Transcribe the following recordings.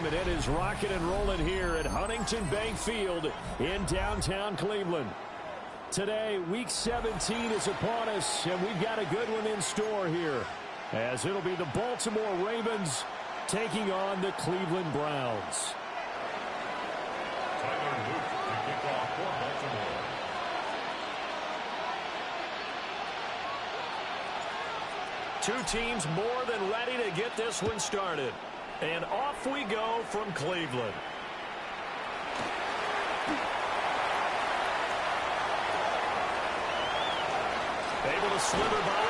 and it is rocking and rolling here at Huntington Bank Field in downtown Cleveland. Today, Week 17 is upon us, and we've got a good one in store here, as it'll be the Baltimore Ravens taking on the Cleveland Browns. Tyler Luke to kick off for Baltimore. Two teams more than ready to get this one started. And off we go from Cleveland. Able to slither by.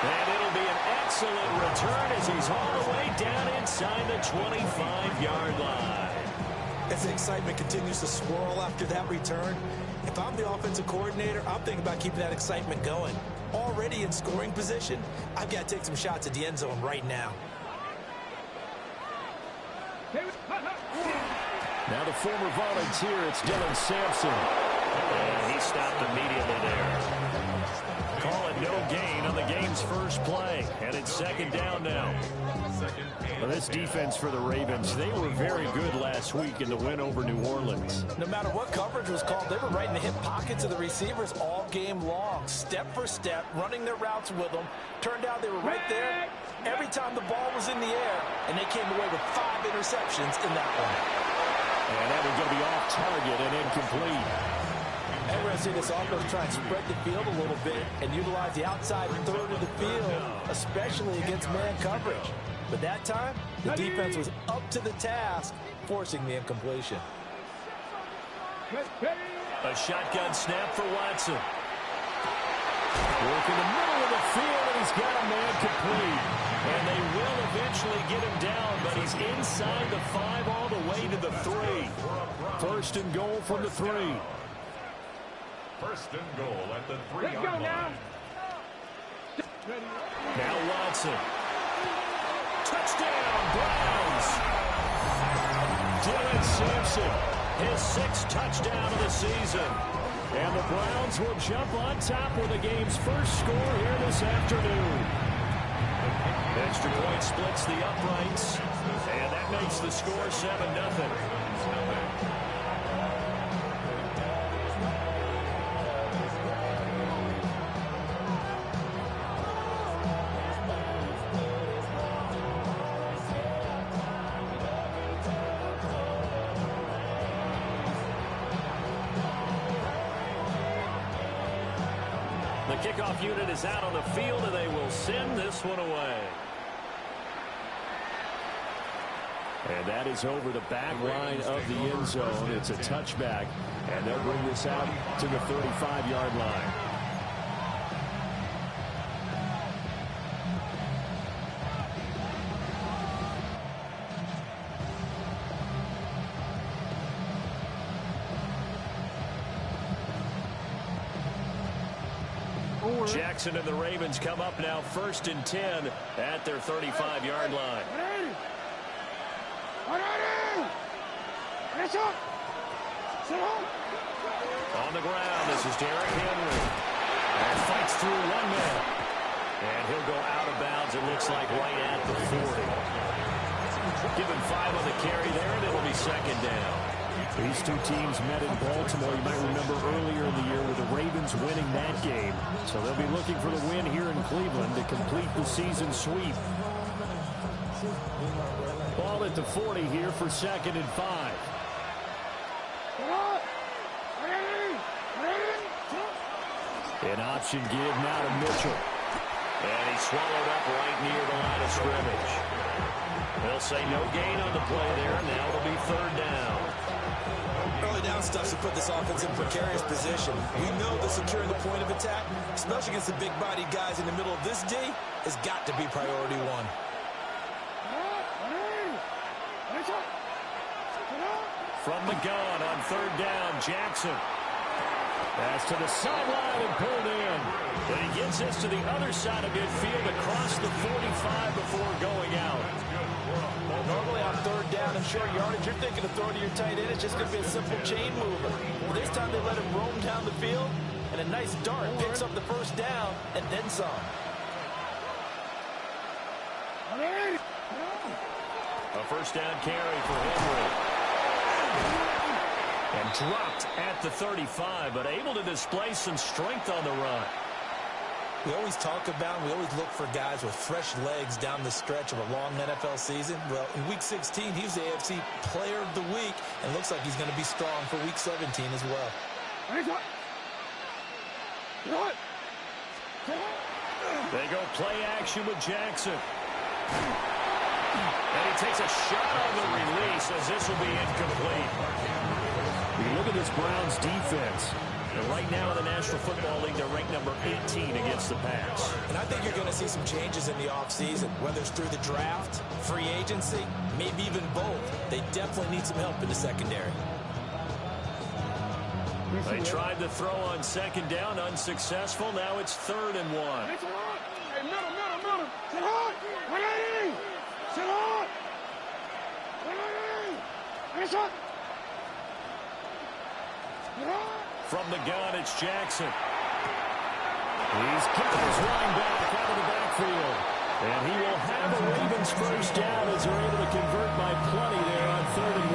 And it'll be an excellent return as he's all the way down inside the 25-yard line. As the excitement continues to swirl after that return, if I'm the offensive coordinator, I'm thinking about keeping that excitement going. Already in scoring position, I've got to take some shots at the end zone right now. Now the former volunteer, it's Dylan Sampson. And he stopped immediately there. Call it no gain on the game's first play. And it's second down now. Well, this defense for the Ravens, they were very good last week in the win over New Orleans. No matter what coverage was called, they were right in the hip pockets of the receivers all game long. Step for step, running their routes with them. Turned out they were right there every time the ball was in the air, and they came away with 5 interceptions in that one. And that was going to be off target and incomplete. And we're going to see this offense try and spread the field a little bit and utilize the outside third of the field, especially against man coverage. But that time, the defense was up to the task, forcing the incompletion. A shotgun snap for Watson. Work in the middle of the field, and he's got a man complete. And they will eventually get him down, but he's inside the 5 all the way to the 3. First and goal from the 3. First and goal at the 3-yard line. Now Watson. Touchdown, Browns! Dylan Sampson, his 6th touchdown of the season. And the Browns will jump on top with the game's first score here this afternoon. Extra point splits the uprights, and that makes the score 7-0. The kickoff unit is out on the field, and they will send this one away. And that is over the back line of the end zone. It's a touchback, and they'll bring this out to the 35-yard line. Jackson and the Ravens come up now 1st and 10 at their 35-yard line. On the ground, this is Derrick Henry. And fights through one man. And he'll go out of bounds, it looks like, right at the 40. Give him 5 on the carry there, and it'll be second down. These two teams met in Baltimore, you might remember, earlier in the year with the Ravens winning that game. So they'll be looking for the win here in Cleveland to complete the season sweep. Ball at the 40 here for 2nd and 5. An option give now to Mitchell. And he's swallowed up right near the line of scrimmage. They'll say no gain on the play there. Now it'll be 3rd down. Early down stuff should put this offense in precarious position. We know that securing the point of attack, especially against the big-bodied guys in the middle of this D, has got to be priority 1. From the gun on 3rd down, Jackson. Pass to the sideline and pulled in. But he gets this to the other side of midfield across the 45 before going out. Well, normally on 3rd down and short yardage, you're thinking of throwing to your tight end. It's just going to be a simple chain mover. Well, this time they let him roam down the field, and a nice dart picks up the 1st down and then some. A first down carry for Henry. And dropped at the 35, but able to display some strength on the run. We always talk about, we always look for guys with fresh legs down the stretch of a long NFL season. Well, in Week 16, he was the AFC Player of the Week, and looks like he's going to be strong for Week 17 as well. They go play action with Jackson. And he takes a shot on the release as this will be incomplete. You look at this Browns defense. And right now in the National Football League, they're ranked number 18 against the pass. And I think you're going to see some changes in the offseason, whether it's through the draft, free agency, maybe even both. They definitely need some help in the secondary. They tried to throw on second down, unsuccessful. Now it's 3rd and 1. Hey, middle. Sit hard. 180. Sit hard. 180. Finish up. From the gun, it's Jackson. He's got his line back out of the backfield. And he will have the Ravens first down as they're able to convert by plenty there on 3rd and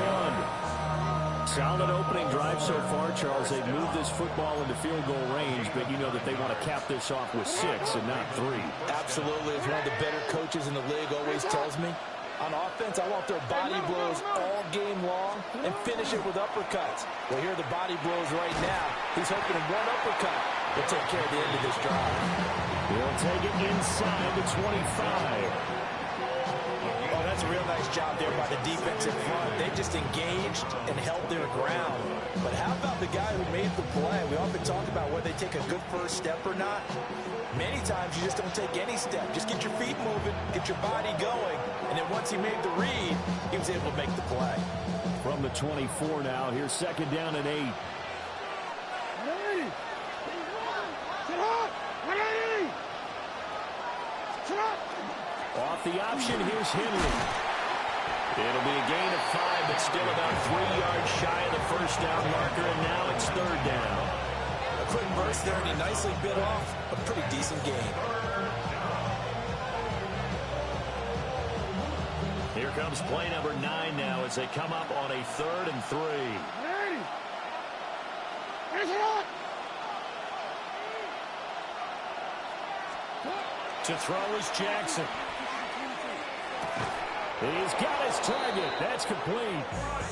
1. Solid opening drive so far, Charles. They've moved this football into field goal range, but you know that they want to cap this off with 6 and not 3. Absolutely. As one of the better coaches in the league always tells me, on offense, I want their body blows all game long and finish it with uppercuts. Well, here are the body blows right now. He's hoping one uppercut will take care of the end of this drive. He'll take it inside the 25. Oh, that's a real nice job there by the defense in front. They just engaged and held their ground. But how about the guy who made the play? We often talk about whether they take a good first step or not. Many times you just don't take any step. Just get your feet moving, get your body going, and then once he made the read, he was able to make the play. From the 24 now, here's 2nd down and 8. 180. Sit hard. 180. Sit up. Off the option, here's Henry. It'll be a gain of 5, but still about 3 yards shy of the first down marker, and now it's 3rd down. A quick burst there, and he nicely bit off a pretty decent gain. Here comes play number 9 now as they come up on a 3rd and 3. 180. Finish it up. To throw is Jackson. He's got his target. That's complete.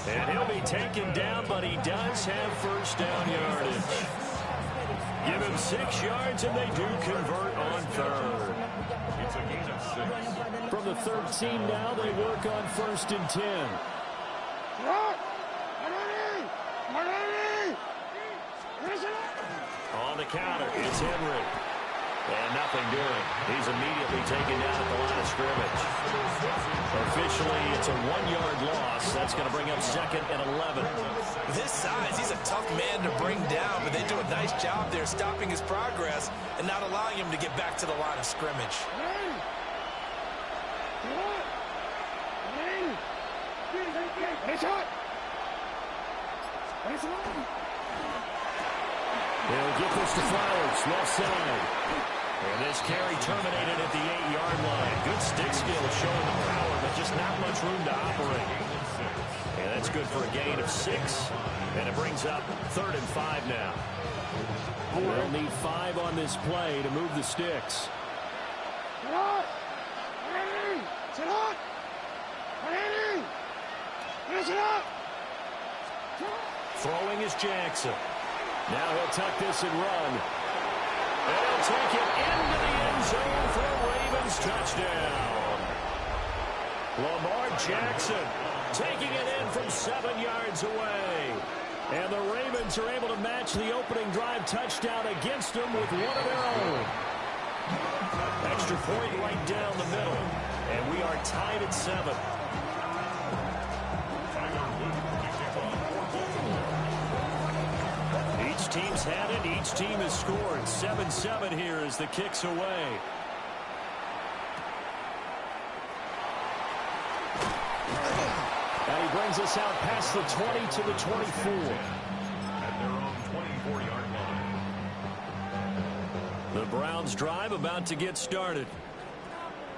And he'll be taken down, but he does have first down yardage. Give him 6 yards, and they do convert on 3rd. It's a gain of 6. From the 13 now, they work on 1st and 10. Sit up. 180. 180. Finish it up. On the counter, it's Henry. And nothing doing. He's immediately taken down at the line of scrimmage. Officially, it's a 1-yard loss. That's going to bring up 2nd and 11. This size, he's a tough man to bring down, but they do a nice job there stopping his progress and not allowing him to get back to the line of scrimmage. 180. Sit up. 180. Finish up. Finish up. They'll get this to Flowers, left side. And this carry terminated at the 8-yard line. Good stick skill showing the power, but just not much room to operate. And that's good for a gain of 6. And it brings up 3rd and 5 now. They'll need 5 on this play to move the sticks. Sit up. 180. Sit up. 180. Finish it up. Throwing is Jackson. Now he'll tuck this and run. And he'll take it into the end zone for a Ravens touchdown. Lamar Jackson taking it in from 7 yards away. And the Ravens are able to match the opening drive touchdown against them with one of their own. Extra point right down the middle. And we are tied at 7. Each team's had it. Each team has scored. 7-7 here as the kick's away. And he brings us out past the 20 to the 24. At their own 24-yard line. The Browns drive about to get started.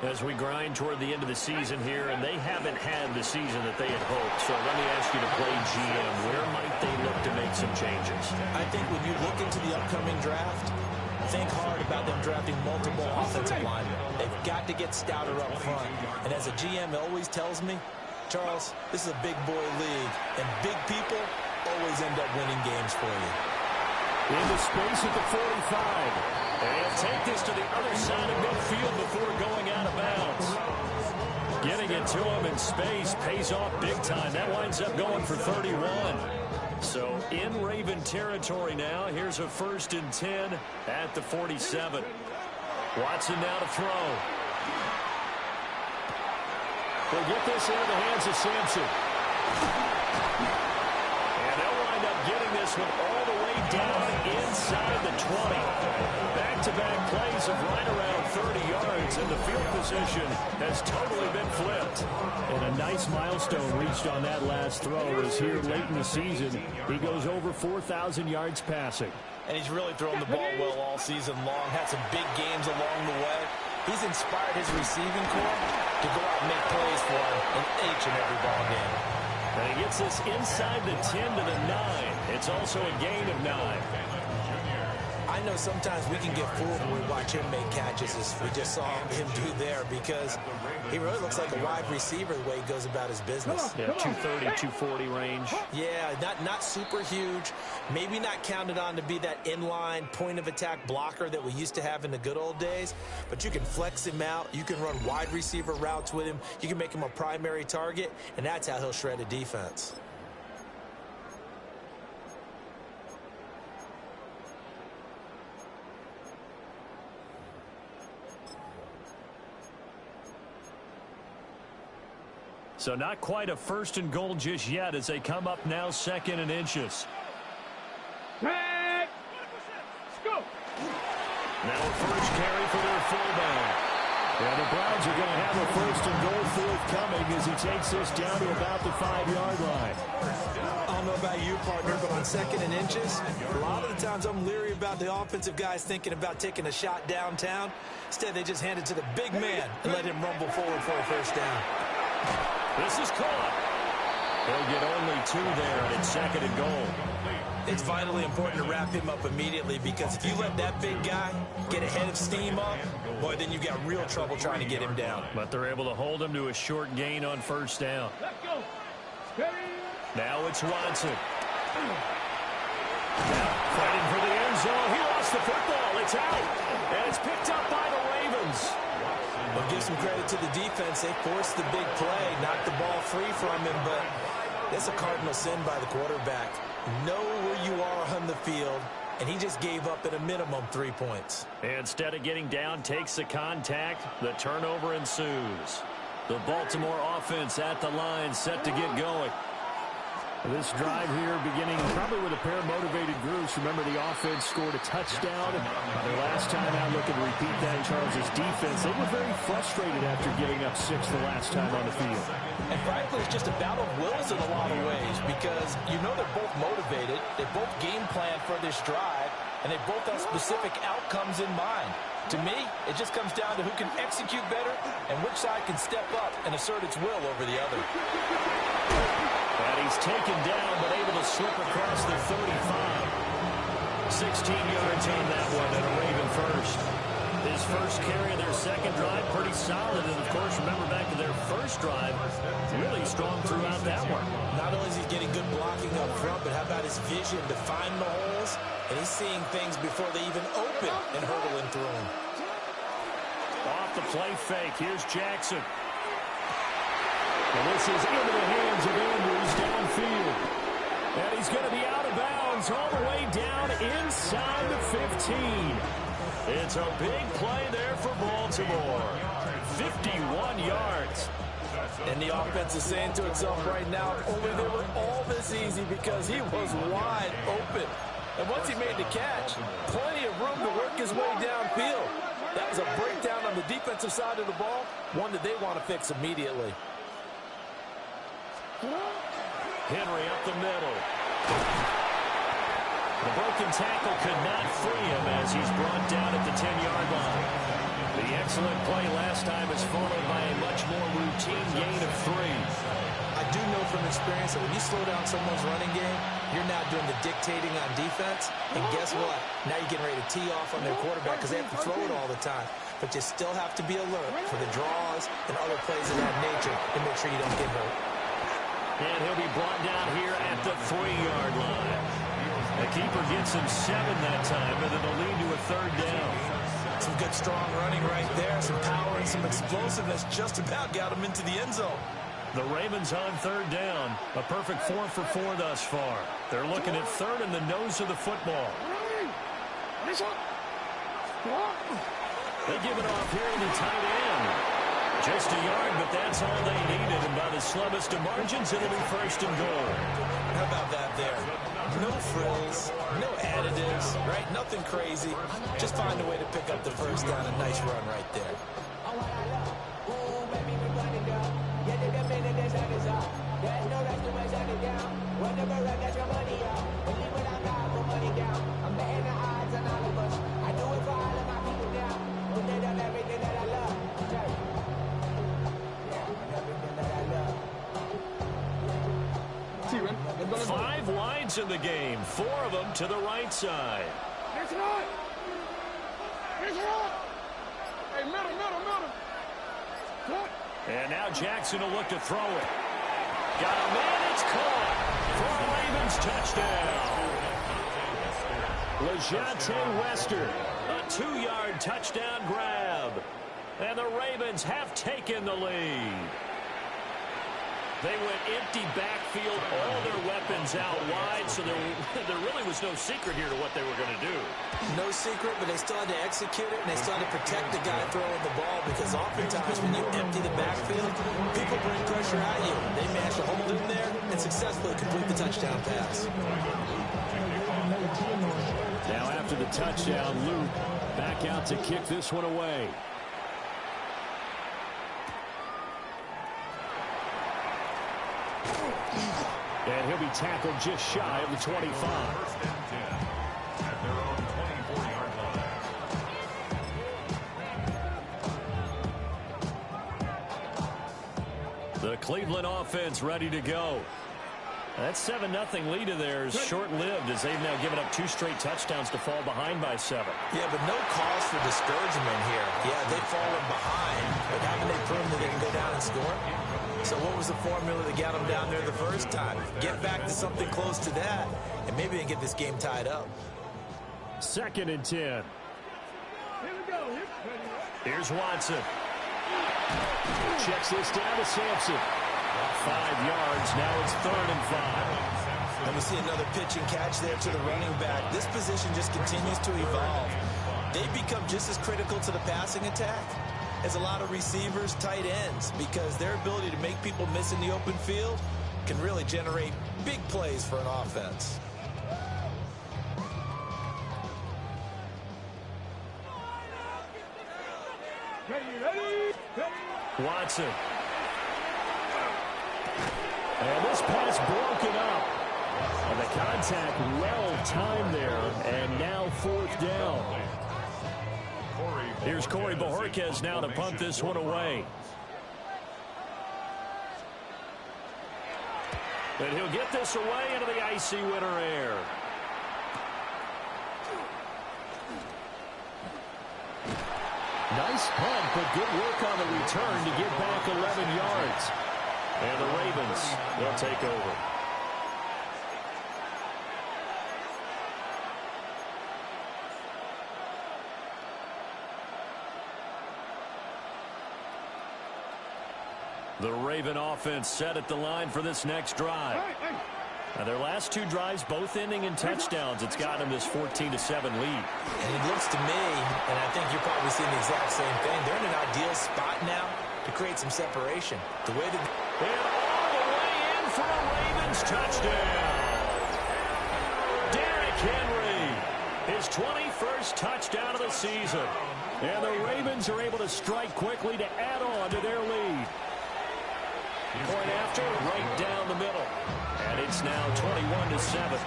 As we grind toward the end of the season here, and they haven't had the season that they had hoped. So let me ask you to play GM. Where might they look to make some changes? I think when you look into the upcoming draft, think hard about them drafting multiple offensive linemen. They've got to get stouter up front. And as a GM always tells me, Charles, this is a big boy league, and big people always end up winning games for you. Into space at the 45. And he'll take this to the other side of midfield before going out of bounds. Getting it to him in space pays off big time. That winds up going for 31. So in Raven territory now. Here's a 1st and 10 at the 47. Watson now to throw. They'll get this into the hands of Sampson. And they'll wind up getting this one all the way down inside the 20. Back-to-back plays of right around 30 yards, and the field position has totally been flipped. And a nice milestone reached on that last throw as here late in the season, he goes over 4,000 yards passing. And he's really thrown the ball well all season long, had some big games along the way. He's inspired his receiving corps to go out and make plays for him in each and every ball game. And he gets this inside the 10 to the 9. It's also a gain of 9. I know sometimes we can get fooled when we watch him make catches as we just saw him do there because he really looks like a wide receiver the way he goes about his business. Yeah, 230, 240 range. Yeah, not super huge. Maybe not counted on to be that inline point-of-attack blocker that we used to have in the good old days, but you can flex him out. You can run wide receiver routes with him. You can make him a primary target, and that's how he'll shred a defense. So not quite a 1st and goal just yet as they come up now 2nd and inches. Let's go. Now a first carry for their fullback. Yeah, the Browns are going to have a 1st and goal forthcoming as he takes this down to about the 5-yard line. I don't know about you, partner, but on 2nd and inches, a lot of the times I'm leery about the offensive guys thinking about taking a shot downtown. Instead, they just hand it to the big man and let him rumble forward for a 1st down. This is caught. They'll get only 2 there, and it's 2nd and goal. It's vitally important to wrap him up immediately because if you let that big guy get a head of steam up, boy, then you've got real trouble trying to get him down. But they're able to hold him to a short gain on 1st down. Let's go. Steady. Now it's Watson. Now fighting for the end zone. He lost the football. It's out. And it's picked up by the Ravens. Well, give some credit to the defense. They forced the big play, knocked the ball free from him, but that's a cardinal sin by the quarterback. Know where you are on the field, and he just gave up at a minimum 3 points. Instead of getting down, takes the contact. The turnover ensues. The Baltimore offense at the line, set to get going. This drive here beginning probably with a pair of motivated groups. Remember, the offense scored a touchdown. Their last time out, looking to repeat that in Charles' defense. They were very frustrated after giving up 6 the last time on the field. And frankly, it's just a battle of wills in a lot of ways because you know they're both motivated. They both game plan for this drive, and they both have specific outcomes in mind. To me, it just comes down to who can execute better and which side can step up and assert its will over the other. And he's taken down, but able to slip across the 35. 16 yards on that one, and a Raven first. His first carry of their second drive, pretty solid. And, of course, remember back to their first drive, really strong throughout that one. Not only is he getting good blocking up front, but how about his vision to find the holes? And he's seeing things before they even open and hurdling through them. Off the play fake, here's Jackson. And this is into the hands of Andrews downfield. And he's going to be out of bounds all the way down inside the 15. It's a big play there for Baltimore. 51 yards. And the offense is saying to itself right now, if only they were all this easy because he was wide open. And once he made the catch, plenty of room to work his way downfield. That was a breakdown on the defensive side of the ball, one that they want to fix immediately. Henry up the middle. The broken tackle could not free him as he's brought down at the 10-yard line. The excellent play last time is followed by a much more routine gain of 3. I do know from experience that when you slow down someone's running game, you're now doing the dictating on defense. And guess what? Now you're getting ready to tee off on their quarterback because they have to throw it all the time. But you still have to be alert for the draws and other plays of that nature to make sure you don't get hurt. And he'll be brought down here at the 3-yard line. The keeper gets him 7 that time, and it'll lead to a 3rd down. Some good, strong running right there. Some power and some explosiveness just about got him into the end zone. The Ravens on 3rd down. A perfect 4 for 4 thus far. They're looking at 3rd in the nose of the football. They give it off here to the tight end. Just a yard, but that's all they needed. And by the slimmest of margins, it'll be 1st and goal. How about that there? No frills, no additives, right? Nothing crazy. Just find a way to pick up the 1st down. A nice run right there. Five wides in the game, 4 of them to the right side. Hey, middle. Cut. And now Jackson will look to throw it. Got a man, it's caught for a Ravens touchdown. LeJonte Wester, a 2-yard touchdown grab. And the Ravens have taken the lead. They went empty backfield, all their weapons out wide, so there really was no secret here to what they were going to do. No secret, but they still had to execute it, and they still had to protect the guy throwing the ball, because oftentimes when you empty the backfield, people bring pressure at you. They managed to hold in there and successfully complete the touchdown pass. Now after the touchdown, Luke back out to kick this one away. And he'll be tackled just shy of the 25. 1st and 10 at their own 24-yard line. The Cleveland offense ready to go. That 7-0 lead of theirs short-lived as they've now given up 2 straight touchdowns to fall behind by 7. Yeah, but no cause for discouragement here. Yeah, they've fallen behind, but haven't they proven that they can go down and score? So what was the formula that got them down there the first time? Get back to something close to that, and maybe they can get this game tied up. 2nd and 10. Here we go. Here's Watson. Checks this down to Sampson. 5 yards. Now it's 3rd and 5. And we see another pitch and catch there to the running back. This position just continues to evolve. They become just as critical to the passing attack as a lot of receivers, tight ends, because their ability to make people miss in the open field can really generate big plays for an offense. Ready. Watson. And this pass broken up. And the contact well timed there. And now 4th down. Here's Corey Bojorquez now to punt this one away. And he'll get this away into the icy winter air. Nice punt, but good work on the return to get back 11 yards. And the Ravens, they'll take over. The Raven offense set at the line for this next drive. Now their last 2 drives, both ending in touchdowns. It's got them this 14-7 lead. And it looks to me, and I think you're probably seeing the exact same thing, they're in an ideal spot now to create some separation. The way that... And all the way in for a Ravens touchdown. Derrick Henry, his 21st touchdown of the season. And the Ravens are able to strike quickly to add on to their lead. Point after, right down the middle. And it's now 21-7.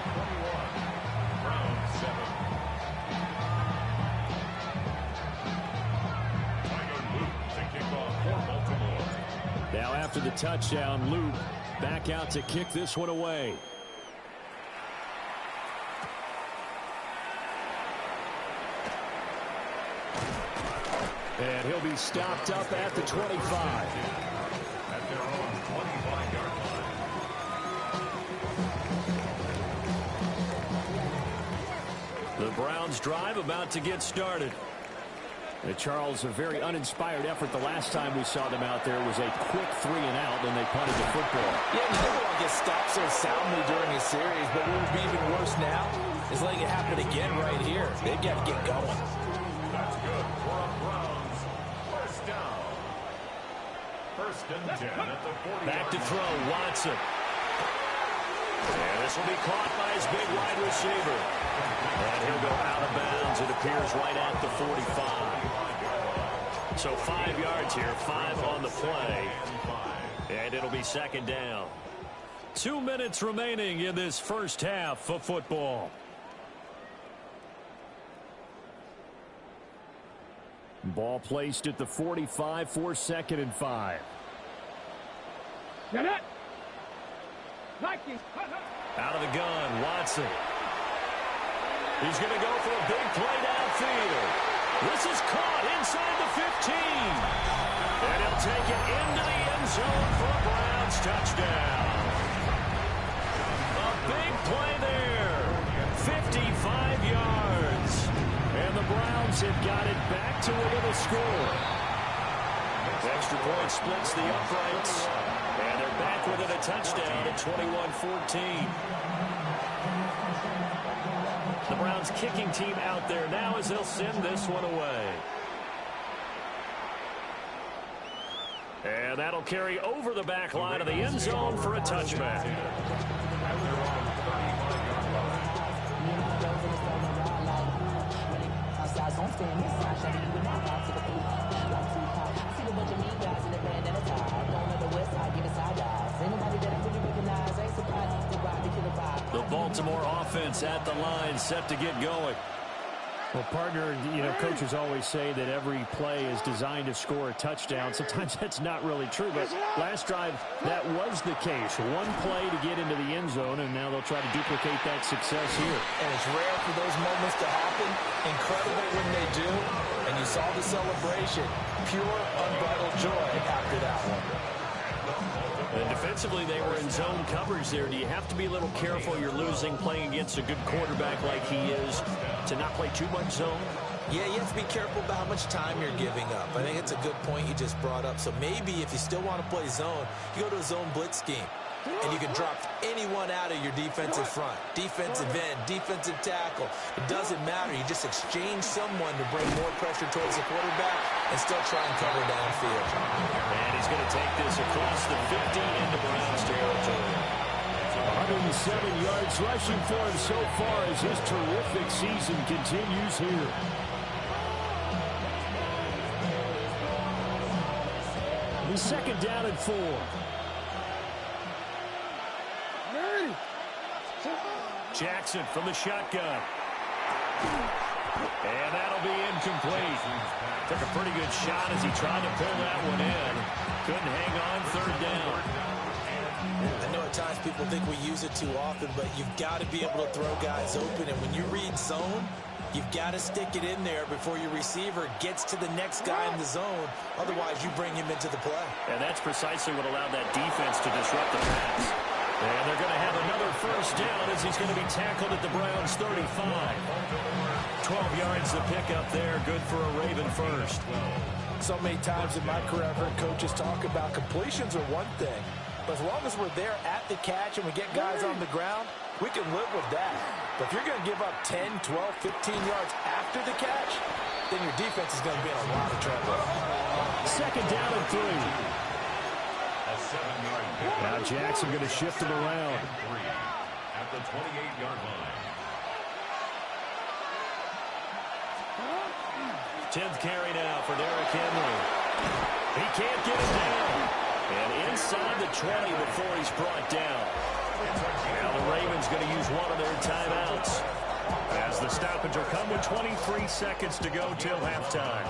touchdown. Luke back out to kick this one away. And he'll be stopped up at the 25. At their own 25-yard line. The Browns drive about to get started. Charles, a very uninspired effort. The last time we saw them out there was a quick 3 and out, and they punted the football. Yeah, you never want to get stopped so soundly during a series, but what would be even worse now is letting it happen again right here. They've got to get going. That's good for a Browns first down. First and 10 at the 40. Back to throw, Watson. And this will be caught by his big wide receiver. And he'll go out of bounds. It appears right at the 45. So 5 yards here, 5 on the play. And it'll be second down. 2 minutes remaining in this first half of football. Ball placed at the 45 for 2nd and 5. Get it. Nike. Out of the gun, Watson. He's going to go for a big play downfield. This is caught inside the 15. And he'll take it into the end zone for a Browns touchdown. A big play there. 55 yards. And the Browns have got it back to within a score. Extra point splits the uprights. And they're back within a touchdown at 21-14. The Browns kicking team out there now as they'll send this one away. And that'll carry over the back line of the end zone for a touchback. The Baltimore offense at the line, set to get going. Well, partner, coaches always say that every play is designed to score a touchdown. Sometimes that's not really true, but last drive, that was the case. One play to get into the end zone, and now they'll try to duplicate that success here. And it's rare for those moments to happen. Incredible when they do. And you saw the celebration. Pure, unbridled joy after that one. And defensively, they were in zone coverage there. Do you have to be a little careful? You're losing, playing against a good quarterback like he is, to not play too much zone? Yeah, you have to be careful about how much time you're giving up. I think it's a good point you just brought up. So maybe if you still want to play zone, you go to a zone blitz scheme. And you can drop anyone out of your defensive front. Defensive end, defensive tackle. It doesn't matter. You just exchange someone to bring more pressure towards the quarterback and still try and cover downfield. And he's going to take this across the 50 into Browns territory. 107 yards rushing for him so far as his terrific season continues here. The second down and 4. Jackson from the shotgun. And that'll be incomplete. Took a pretty good shot as he tried to pull that one in. Couldn't hang on, third down. I know at times people think we use it too often, but you've got to be able to throw guys open. And when you read zone, you've got to stick it in there before your receiver gets to the next guy in the zone. Otherwise, you bring him into the play. And that's precisely what allowed that defense to disrupt the pass. And they're going to have another first down as he's going to be tackled at the Browns' 35. 12 yards to pick up there. Good for a Raven first. So many times in my career, I've heard coaches talk about completions are one thing. But as long as we're there at the catch and we get guys on the ground, we can live with that. But if you're going to give up 10, 12, 15 yards after the catch, then your defense is going to be in a lot of trouble. Second down and 3. Now Jackson going to shift him around. At the 28-yard line. 10th carry now for Derrick Henry. He can't get it down. And inside the 20 before he's brought down. Now the Ravens going to use one of their timeouts as the stoppage will come with 23 seconds to go till halftime.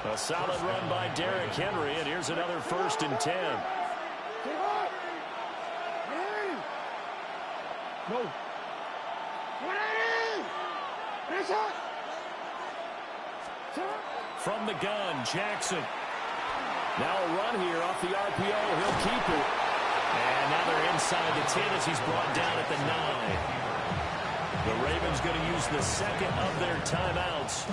A solid run by Derrick Henry, and here's another 1st and 10. No. 180! Nice shot! From the gun, Jackson. Now a run here off the RPO. He'll keep it. And now they're inside the 10 as he's brought down at the 9. The Ravens going to use the second of their timeouts.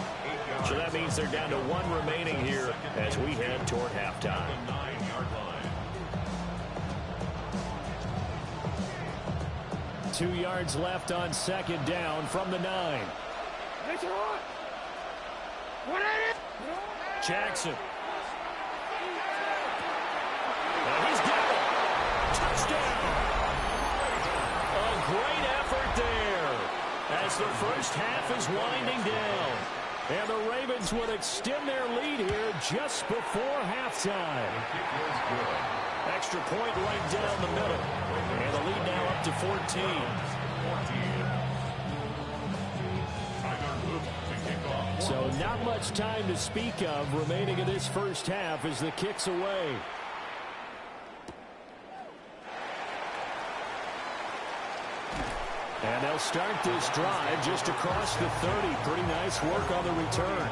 So that means they're down to 1 remaining here as we head toward halftime. 9-yard line. 2 yards left on second down from the 9. Jackson. And he's got it. Touchdown. A great effort there as the first half is winding down. And the Ravens would extend their lead here just before halftime. Extra point right down the middle. And the lead now up to 14. So not much time to speak of remaining in this first half as the kick's away. And they'll start this drive just across the 30. Pretty nice work on the return.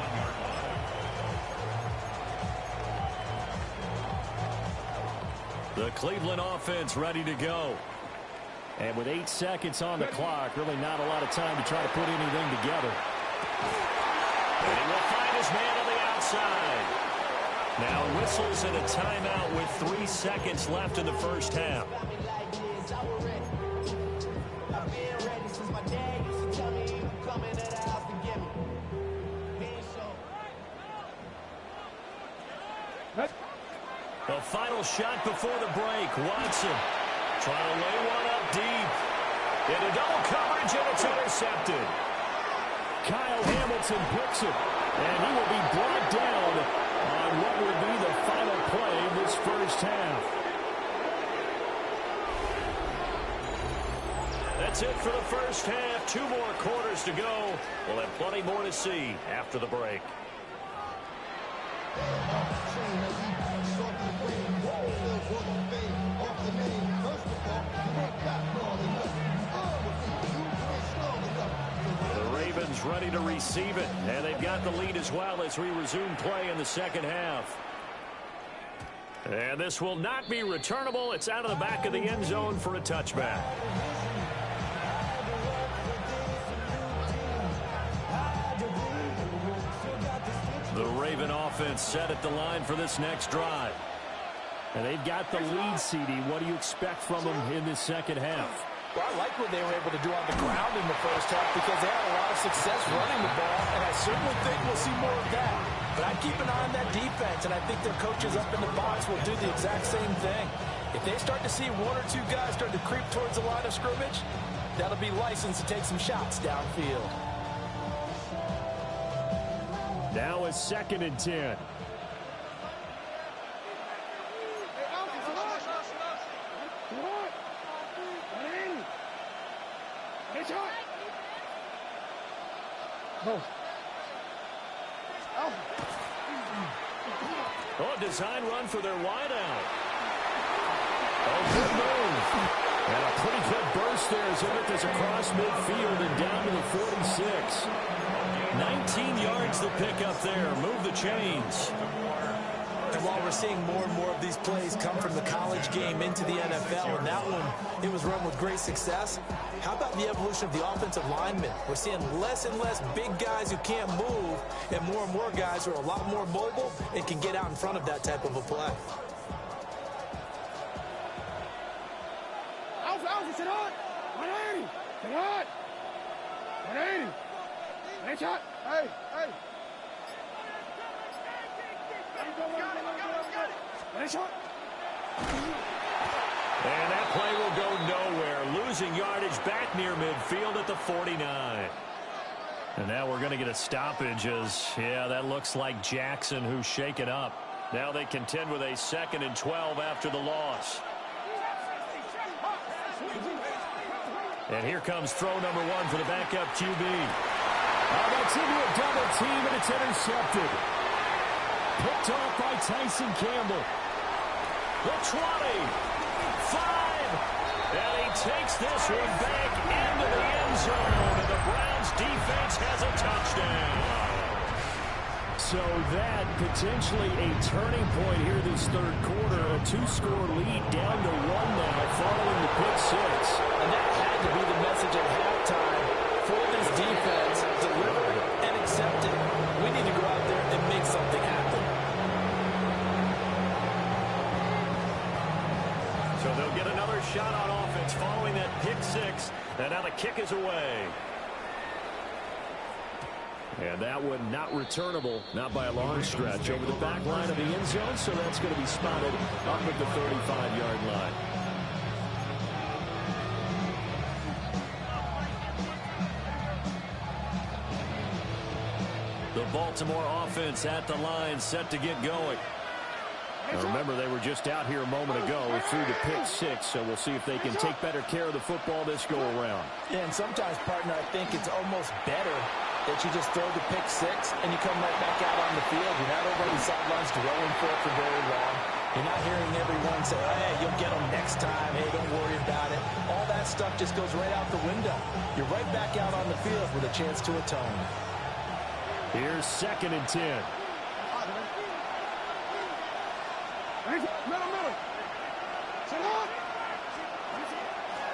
The Cleveland offense ready to go. And with 8 seconds on the clock, really not a lot of time to try to put anything together. And he will find his man on the outside. Now whistles and a timeout with 3 seconds left in the first half. The final shot before the break. Watson trying to lay one up deep. Into double coverage, and it's intercepted. Kyle Hamilton picks it, and he will be brought down on what will be the final play of this first half. That's it for the first half. 2 more quarters to go. We'll have plenty more to see after the break. Ready to receive it, and they've got the lead as well as we resume play in the second half. And this will not be returnable. It's out of the back of the end zone for a touchback. The Raven offense set at the line for this next drive. And they've got the lead, CD. What do you expect from them in this second half? Well, I like what they were able to do on the ground in the first half because they had a lot of success running the ball, and I certainly think we'll see more of that. But I'd keep an eye on that defense, and I think their coaches up in the box will do the exact same thing. If they start to see 1 or 2 guys start to creep towards the line of scrimmage, that'll be license to take some shots downfield. Now a 2nd and 10. Oh, design run for their wideout. Oh, good move. And a pretty good burst there as it goes across midfield and down to the 46. 19 yards the pickup there. Move the chains. And while we're seeing more and more of these plays come from the college game into the NFL, and that one, it was run with great success, how about the evolution of the offensive linemen? We're seeing less and less big guys who can't move and more guys who are a lot more mobile and can get out in front of that type of a play. Alpha, sit on! 180! Sit on! 180! Hey, shot! Hey! And that play will go nowhere. Losing yardage back near midfield at the 49. And now we're going to get a stoppage as, yeah, that looks like Jackson who's shaken up. Now they contend with a 2nd and 12 after the loss. And here comes throw number 1 for the backup QB. That's into a double team, and it's intercepted. Picked off by Tyson Campbell. The 20, 5, and he takes this one back into the end zone, and the Browns defense has a touchdown. So that potentially a turning point here this third quarter. A 2-score lead down to 1 now following the pick six. And that had to be the message at halftime for this defense. Deliver it and accept it. We need to go out there and make something happen. So they'll get another shot on offense following that pick six. And now the kick is away. And that one not returnable, not by a long stretch, over the back line of the end zone, so that's going to be spotted up at the 35-yard line. The Baltimore offense at the line, set to get going. Now remember, they were just out here a moment ago through the pick six, so we'll see if they can take better care of the football this go-around. Yeah, and sometimes, partner, I think it's almost better that you just throw the pick six and you come right back out on the field. You're not over the sidelines dwelling for it for very long. You're not hearing everyone say, hey, you'll get them next time. Hey, don't worry about it. All that stuff just goes right out the window. You're right back out on the field with a chance to atone. Here's 2nd and 10.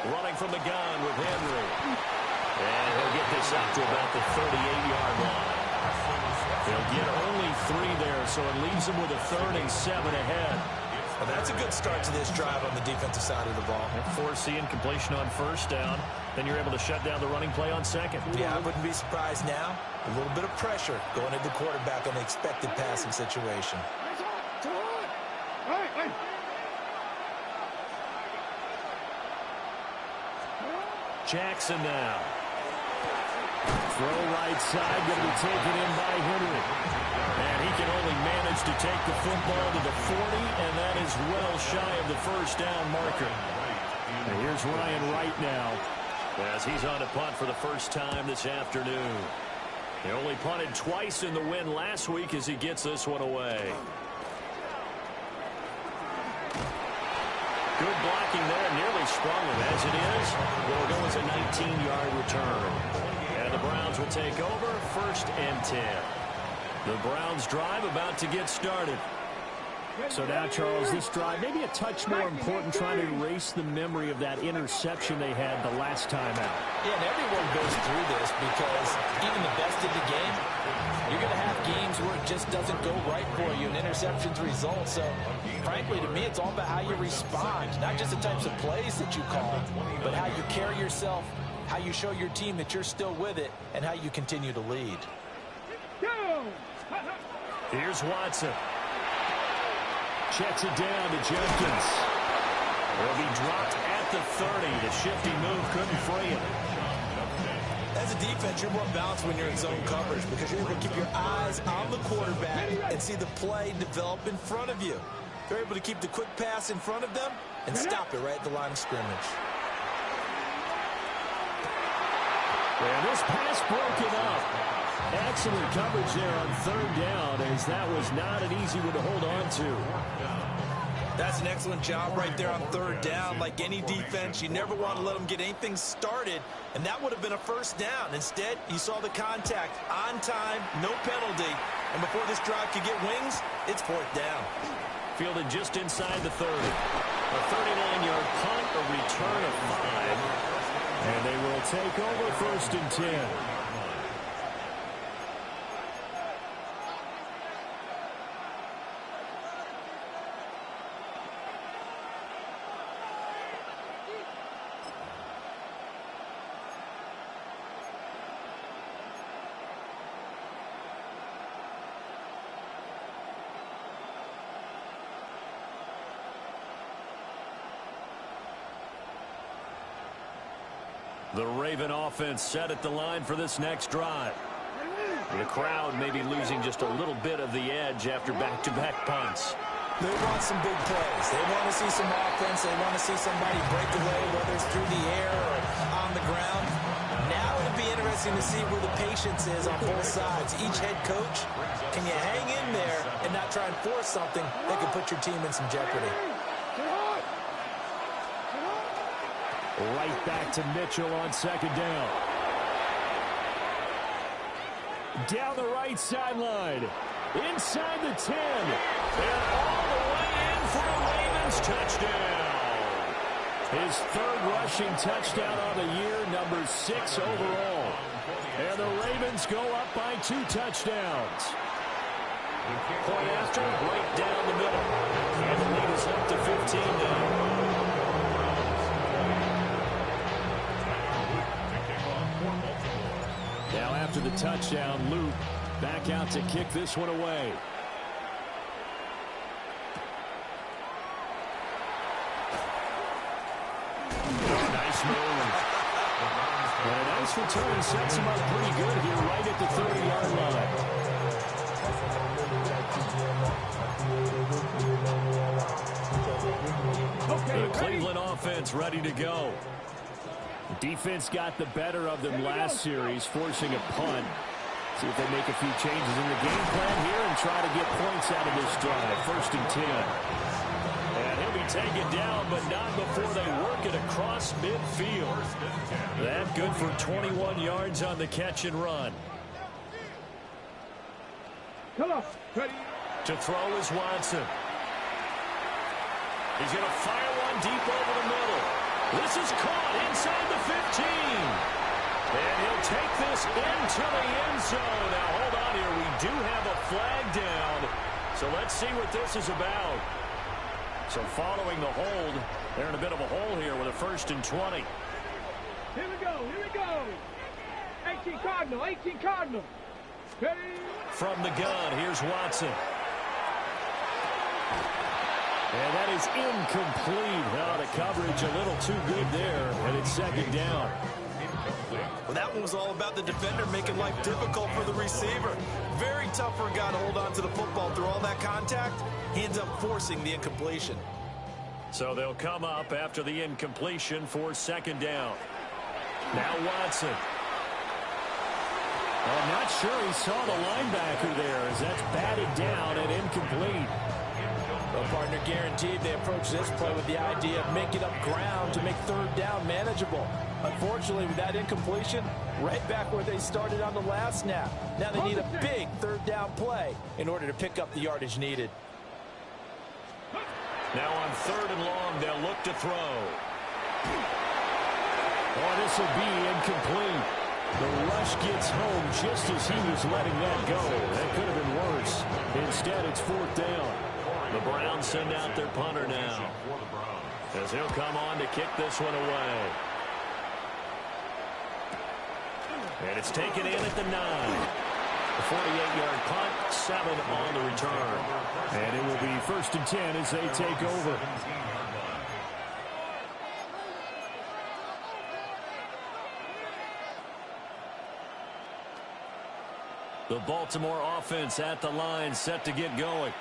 Running from the gun with Henry. And he'll get this out to about the 38-yard line. They'll get only 3 there, so it leaves them with a 3rd and 7 ahead. Well, that's a good start to this drive on the defensive side of the ball. Forcing completion on 1st down. Then you're able to shut down the running play on 2nd. Yeah, I wouldn't be surprised now. A little bit of pressure going at the quarterback on the expected passing situation. Jackson now. Throw right side, going to be taken in by Henry. And he can only manage to take the football to the 40, and that is well shy of the 1st down marker. And here's Ryan Wright now, as he's on a punt for the first time this afternoon. He only punted twice in the win last week as he gets this one away. Good blocking there, nearly sprung him. As it is, will go as a 19-yard return. And the Browns will take over, 1st and 10. The Browns drive about to get started. So now, Charles, this drive maybe a touch more important, trying to erase the memory of that interception they had the last time out. Yeah, and everyone goes through this because even the best in the game, you're going to have games where it just doesn't go right for you and interceptions result. So, frankly, to me, it's all about how you respond, not just the types of plays that you call, but how you carry yourself, how you show your team that you're still with it, and how you continue to lead. Here's Watson. Checks it down to Jenkins. Will be dropped at the 30. The shifty move couldn't free him. As a defense, you're more balanced when you're in zone coverage because you're able to keep your eyes on the quarterback and see the play develop in front of you. You're able to keep the quick pass in front of them and stop it right at the line of scrimmage. And this pass broken up. Excellent coverage there on 3rd down, as that was not an easy one to hold on to. That's an excellent job right there on 3rd down. Like any defense, you never want to let them get anything started, and that would have been a 1st down. Instead, you saw the contact on time, no penalty, and before this drive could get wings, it's 4th down. Fielded just inside the 30. A 39-yard punt, a return of 5. And they will take over 1st and 10. The Raven offense set at the line for this next drive. The crowd may be losing just a little bit of the edge after back-to-back punts. They want some big plays. They want to see some offense. They want to see somebody break away, whether it's through the air or on the ground. Now it'll be interesting to see where the patience is on both sides. Each head coach, can you hang in there and not try and force something that could put your team in some jeopardy? Right back to Mitchell on second down. Down the right sideline. Inside the 10. And all the way in for a Ravens touchdown. His third rushing touchdown on the year, number 6 overall. And the Ravens go up by 2 touchdowns. Point after, right down the middle. And the lead is up to 15 now. Now after the touchdown, Luke back out to kick this one away. Nice move. And a nice return sets him up pretty good here right at the 30-yard line. The Cleveland offense ready to go. The defense got the better of them last series, forcing a punt. See if they make a few changes in the game plan here and try to get points out of this drive. 1st and 10. And he'll be taken down, but not before they work it across midfield. That good for 21 yards on the catch and run. Come on. Ready. To throw is Watson. He's going to fire one deep over the middle. This is caught inside the 15. And he'll take this into the end zone. Now, hold on here. We do have a flag down. So let's see what this is about. So following the hold, they're in a bit of a hole here with a 1st and 20. Here we go. Here we go. 18 Cardinal. 18 Cardinal. Ready. From the gun, here's Watson. And that is incomplete. Now the coverage a little too good there, and it's 2nd down. Well, that one was all about the defender making life difficult for the receiver. Very tough for a guy to hold on to the football through all that contact. He ends up forcing the incompletion. So they'll come up after the incompletion for 2nd down. Now Watson. I'm not sure he saw the linebacker there as that's batted down and incomplete. Well, partner, guaranteed they approach this play with the idea of making up ground to make 3rd down manageable. Unfortunately, with that incompletion, right back where they started on the last snap. Now they need a big 3rd down play in order to pick up the yardage needed. Now on 3rd and long, they'll look to throw. Oh, this will be incomplete. The rush gets home just as he was letting that go. That could have been worse. Instead, it's 4th down. The Browns send out their punter now, as he'll come on to kick this one away. And it's taken in at the 9. The 48-yard punt, 7 on the return. And it will be 1st and 10 as they take over. The Baltimore offense at the line, set to get going.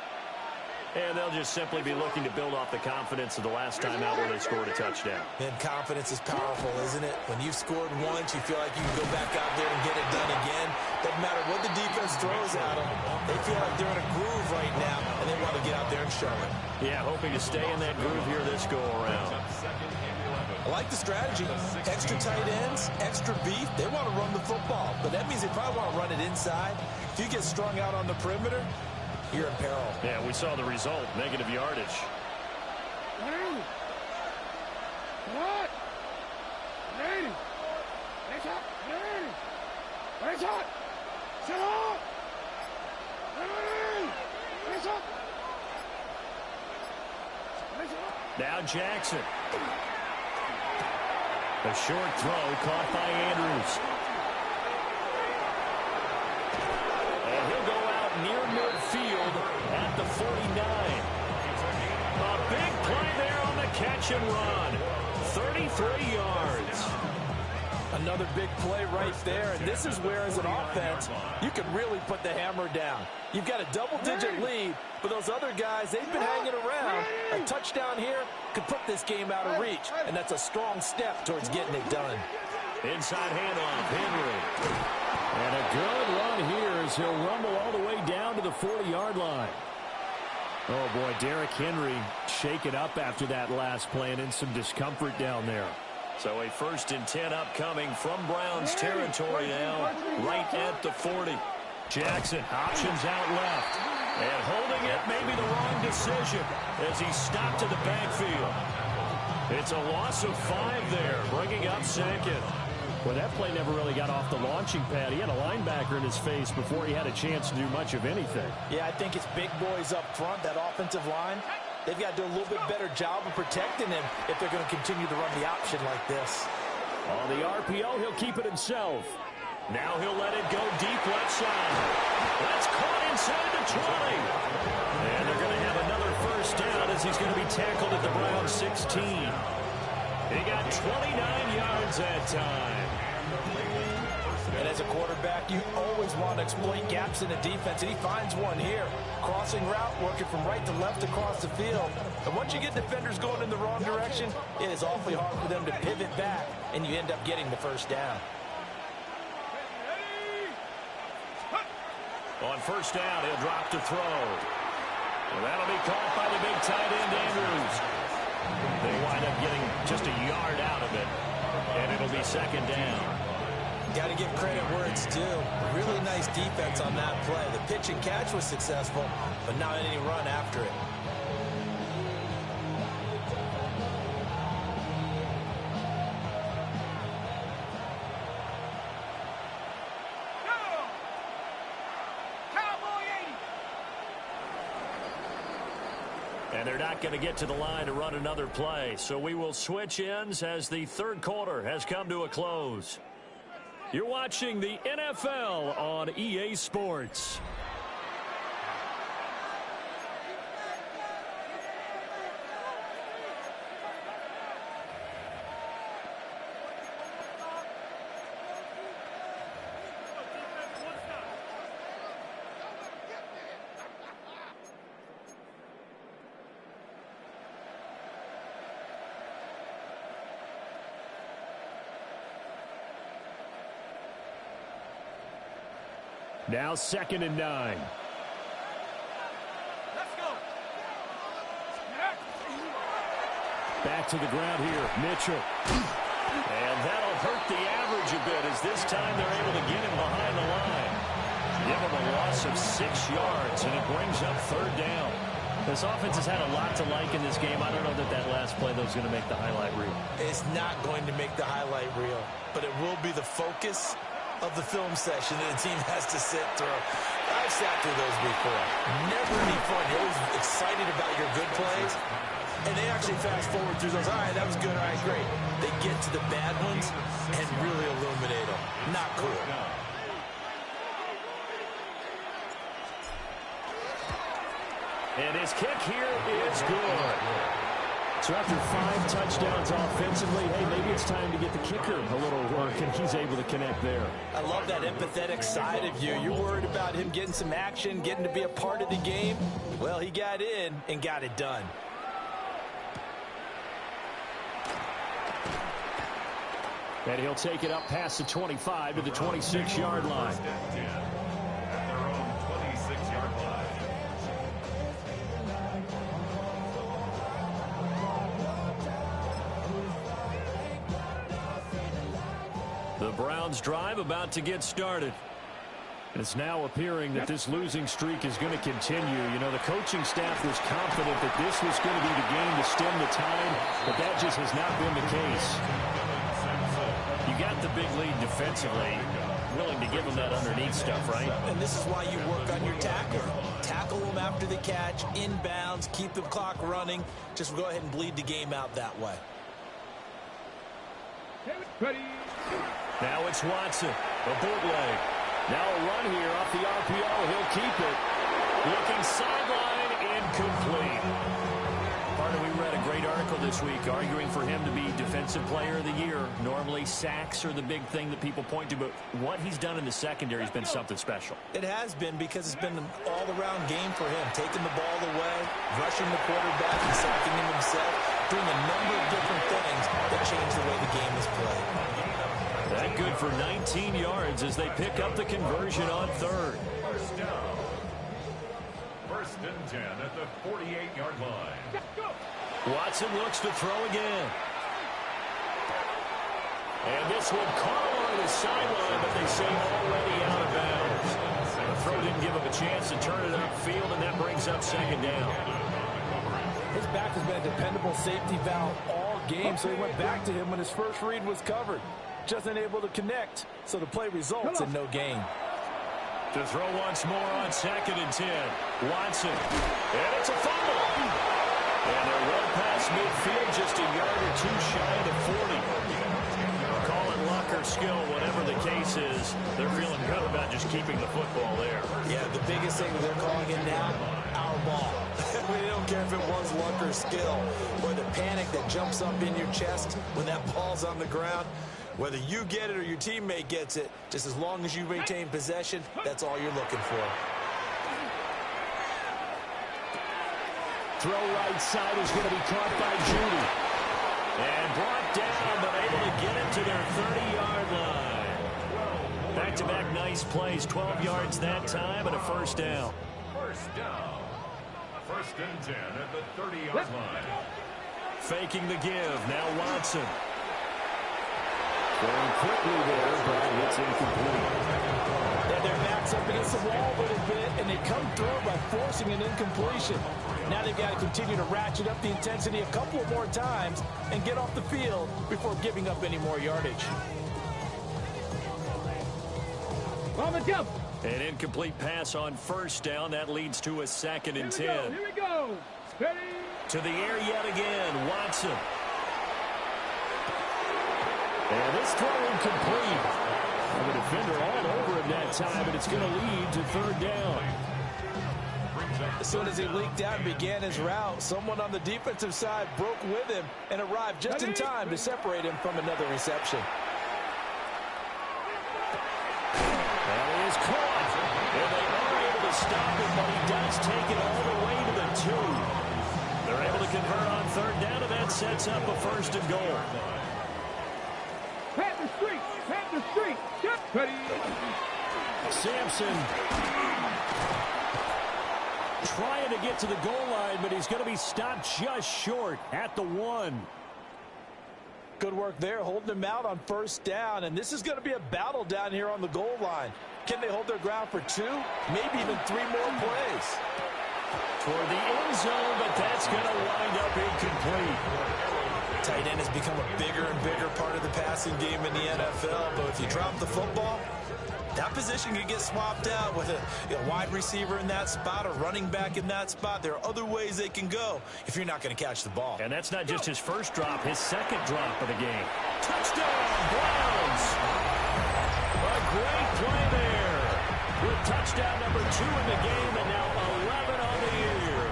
And they'll just simply be looking to build off the confidence of the last time out where they scored a touchdown. And confidence is powerful, isn't it? When you've scored once, you feel like you can go back out there and get it done again. Doesn't matter what the defense throws at them. They feel like they're in a groove right now, and they want to get out there and show it. Yeah, hoping to stay in that groove here this go-around. I like the strategy. Extra tight ends, extra beef. They want to run the football, but that means they probably want to run it inside. If you get strung out on the perimeter, you're in peril. Yeah, we saw the result. Negative yardage. What? Ready. Nice up. Ready. Nice up. Set up. Ready. Nice up. Nice up. Now Jackson. A short throw caught by Andrews. And he'll go out near midfield at the 49. A big play there on the catch and run. 33 yards. Another big play right there, and this is where, as an offense, you can really put the hammer down. You've got a double-digit lead, but those other guys, they've been hanging around. A touchdown here could put this game out of reach, and that's a strong step towards getting it done. Inside handoff, Henry. And a good run here as he'll rumble all the way down to the 40-yard line. Oh, boy, Derrick Henry shaken up after that last play and in some discomfort down there. So a 1st and 10 upcoming from Browns territory now, right at the 40. Jackson options out left. And holding it may be the wrong decision as he stopped to the backfield. It's a loss of 5 there, bringing up 2nd. Well, that play never really got off the launching pad. He had a linebacker in his face before he had a chance to do much of anything. Yeah, I think it's big boys up front, that offensive line. They've got to do a little bit better job of protecting him if they're going to continue to run the option like this. On the RPO, he'll keep it himself. Now he'll let it go deep left side. That's caught inside the 20. And they're going to have another 1st down as he's going to be tackled at the Browns 16. He got 29 yards that time. And as a quarterback, you always want to exploit gaps in the defense, and he finds one here. Crossing route, working from right to left across the field. And once you get defenders going in the wrong direction, it is awfully hard for them to pivot back, and you end up getting the 1st down. On 1st down, he'll drop to throw. Well, that'll be caught by the big tight end, Andrews. They wind up getting just a yard out of it, and it'll be 2nd down. Got to give credit where it's due. Really nice defense on that play. The pitch and catch was successful, but not any run after it. And they're not going to get to the line to run another play, so we will switch ends as the 3rd quarter has come to a close. You're watching the NFL on EA Sports. Now 2nd and 9. Let's go. Back to the ground here, Mitchell. And that'll hurt the average a bit as this time they're able to get him behind the line. Give him a loss of 6 yards, and it brings up 3rd down. This offense has had a lot to like in this game. I don't know that that last play, though, is going to make the highlight reel. It's not going to make the highlight reel, but it will be the focus of the film session that the team has to sit through. I've sat through those before. Never any fun. You're always excited about your good plays, and they actually fast forward through those. All right, that was good. All right, great. They get to the bad ones and really illuminate them. Not cool. And his kick here is good. So after 5 touchdowns offensively, hey, maybe it's time to get the kicker a little work, and he's able to connect there. I love that empathetic side of you. You're worried about him getting some action, getting to be a part of the game. Well, he got in and got it done. And he'll take it up past the 25 to the 26-yard line. At their own 26-yard line. The Browns drive about to get started. And it's now appearing that this losing streak is going to continue. You know, the coaching staff was confident that this was going to be the game to stem the tide, but that just has not been the case. You got the big lead defensively, willing to give them that underneath stuff, right? And this is why you work on your tackle. Tackle them after the catch, inbounds, keep the clock running. Just go ahead and bleed the game out that way. Ready. Now it's Watson, a bootleg. Now a run here off the RPO. He'll keep it. Looking sideline, incomplete. Partner, we read a great article this week arguing for him to be Defensive Player of the Year. Normally, sacks are the big thing that people point to, but what he's done in the secondary has been something special. It has been because it's been an all-around game for him. Taking the ball away, rushing the quarterback, and sacking him himself, doing a number of different things that change the way the game is played. That good for 19 yards as they pick up the conversion on 3rd. First down. 1st and 10 at the 48-yard line. Watson looks to throw again. this one caught along the sideline, but they say already out of bounds. The throw didn't give him a chance to turn it upfield, and that brings up second down. His back has been a dependable safety valve all game, so he went back to him when his first read was covered. Just unable to connect, so the play results in no gain. To throw once more on 2nd and 10. Watson. And it's a fumble. And they're well past midfield, just a yard or two shy of the 40. Call it luck or skill, whatever the case is. They're feeling good about just keeping the football there. Yeah, the biggest thing they're calling it now, our ball. We don't care if it was luck or skill, or the panic that jumps up in your chest when that ball's on the ground. Whether you get it or your teammate gets it, just as long as you maintain possession, that's all you're looking for. Throw right side is going to be caught by Judy. And brought down, but able to get it to their 30-yard line. Back-to-back nice plays, 12 yards that time, and a first down. First down. 1st and 10 at the 30-yard line. Faking the give, now Watson. Going quickly there, but it's incomplete. And their back's up against the wall a little bit, and they come through by forcing an incompletion. Now they've got to continue to ratchet up the intensity a couple of more times and get off the field before giving up any more yardage. Jump. An incomplete pass on first down. That leads to a 2nd and 10. Here we go. Ready. To the air yet again, Watson. And this throw incomplete. And the defender all over him that time, but it's going to lead to 3rd down. As soon as he leaked out and began his route, someone on the defensive side broke with him and arrived just in time to separate him from another reception. That is caught. And they are able to stop him, but he does take it all the way to the 2. They're able to convert on 3rd down, and that sets up a 1st and goal. Panther Street. Get ready. Sampson trying to get to the goal line, but he's going to be stopped just short at the 1. Good work there, holding him out on 1st down, and this is going to be a battle down here on the goal line. Can they hold their ground for 2, maybe even 3 more plays? Toward the end zone, but that's going to wind up incomplete. Tight end has become a bigger and bigger part of the passing game in the NFL, but if you drop the football, that position can get swapped out with a wide receiver in that spot, a running back in that spot. There are other ways they can go if you're not going to catch the ball. And that's not just his first drop, his 2nd drop of the game. Touchdown, Browns! A great play there. With touchdown number 2 in the game, and now 11 on the year.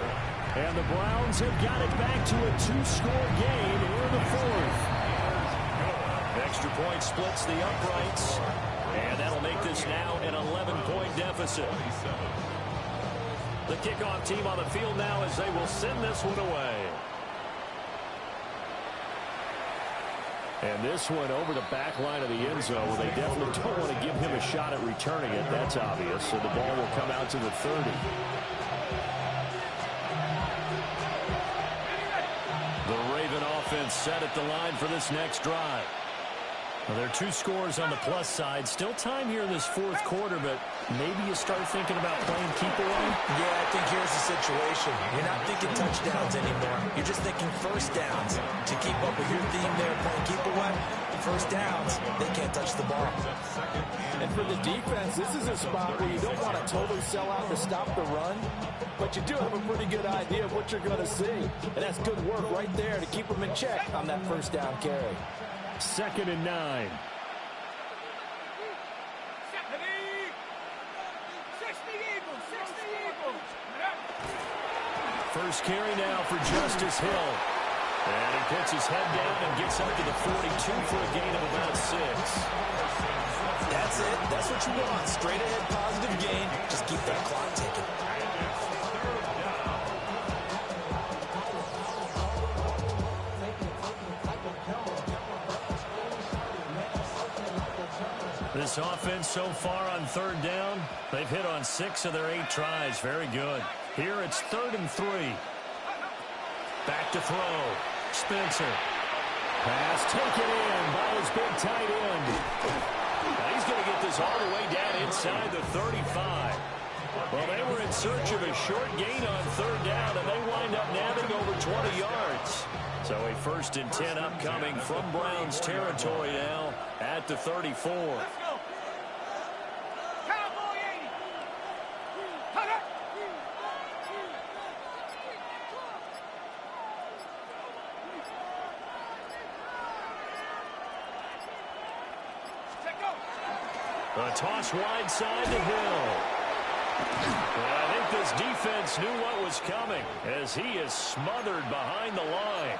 And the Browns have got it back to a 2-score game here in the 4th. Extra point splits the uprights. And that'll make this now an 11-point deficit. The kickoff team on the field now as they will send this one away. And this one over the back line of the end zone, where they definitely don't want to give him a shot at returning it. That's obvious. So the ball will come out to the 30. The Raven offense set at the line for this next drive. Well, there are 2 scores on the plus side. Still time here in this 4th quarter, but maybe you start thinking about playing keep away? Yeah, I think here's the situation. You're not thinking touchdowns anymore. You're just thinking 1st downs. To keep up with your theme there, playing keep away, 1st downs, they can't touch the ball. And for the defense, this is a spot where you don't want to totally sell out to stop the run, but you do have a pretty good idea of what you're going to see. And that's good work right there to keep them in check on that 1st down carry. 2nd and 9. First carry now for Justice Hill. And he puts his head down and gets up to the 42 for a gain of about 6. That's it. That's what you want. Straight ahead positive gain. Just keep that clock ticking. This offense so far on 3rd down, they've hit on 6 of their 8 tries. Very good. Here it's 3rd and 3. Back to throw. Spencer. Pass taken in by his big tight end. Now he's going to get this all the way down inside the 35. Well, they were in search of a short gain on third down, and they wind up nabbing over 20 yards. So a 1st and 10 upcoming from Browns territory now at the 34. Cowboy 80. Cut it. A toss wide side to Hill. I think this defense knew what was coming as he is smothered behind the line.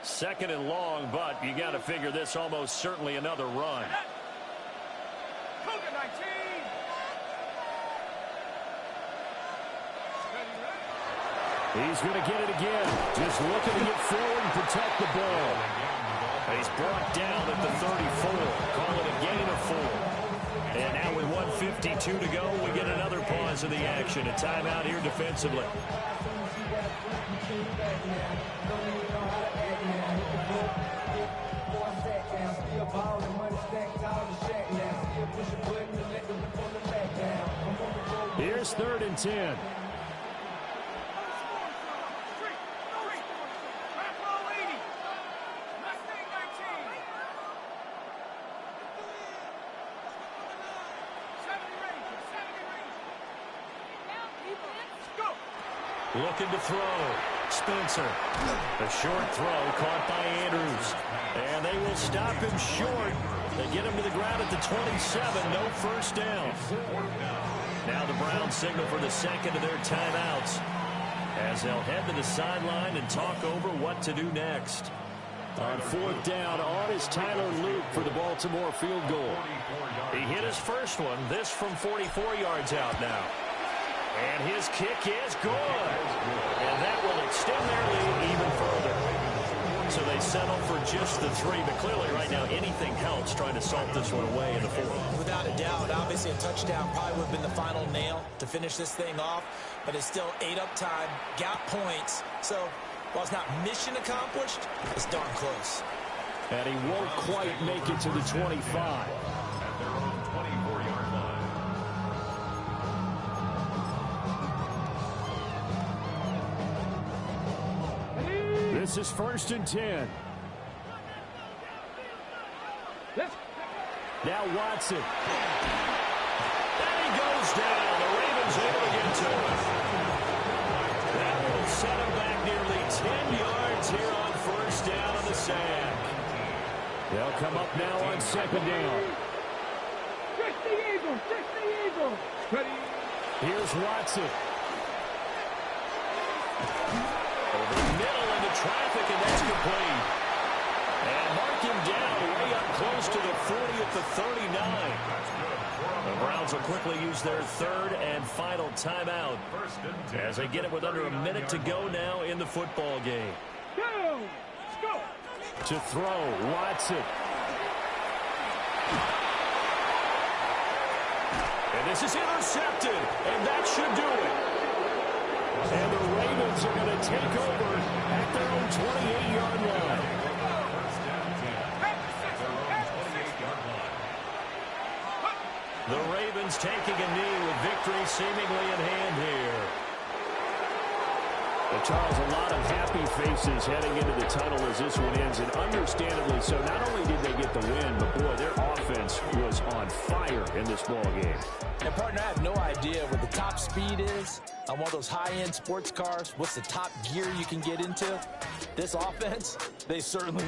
Second and long, but you got to figure this almost certainly another run. Cougar 19. He's going to get it again. Just looking to get forward and protect the ball. He's brought down at the 34. Call it a gain of 4. And now with 1:52 to go, we get another pause of the action. A timeout here defensively. Here's 3rd and 10. Looking to throw. Spencer. A short throw caught by Andrews. And they will stop him short. They get him to the ground at the 27. No first down. Now the Browns signal for the second of their timeouts as they'll head to the sideline and talk over what to do next. On 4th down, on is Tyler Luke for the Baltimore field goal. He hit his first one. This from 44 yards out now. And his kick is good. And that will extend their lead even further. So they settle for just the 3. But clearly right now anything helps trying to salt this one away in the 4th. Without a doubt, obviously a touchdown probably would have been the final nail to finish this thing off. But it's still 8 up time, got points. So while it's not mission accomplished, it's darn close. And he won't quite make it to the 25. This is 1st and 10. Now Watson. And he goes down. The Ravens able to get to him. That will set him back nearly 10 yards here on 1st down on the sack. They'll come up now on 2nd down. Trick the Eagles. Trick the Eagles. Ready. Here's Watson. Over the middle into traffic, and that's complete. And mark him down way up close to the 40 at the 39. The Browns will quickly use their 3rd and final timeout as they get it with under a minute to go now in the football game. Go. Go. To throw, Watson. And this is intercepted, and that should do it. And the Ravens are going to take over at their own 28-yard line. The Ravens taking a knee with victory seemingly in hand here. Well, Charles, a lot of happy faces heading into the tunnel as this one ends, and understandably so. Not only did they get the win, but boy, their offense was on fire in this ball game. And partner, I have no idea what the top speed is on one of those high-end sports cars. What's the top gear you can get into? This offense, they certainly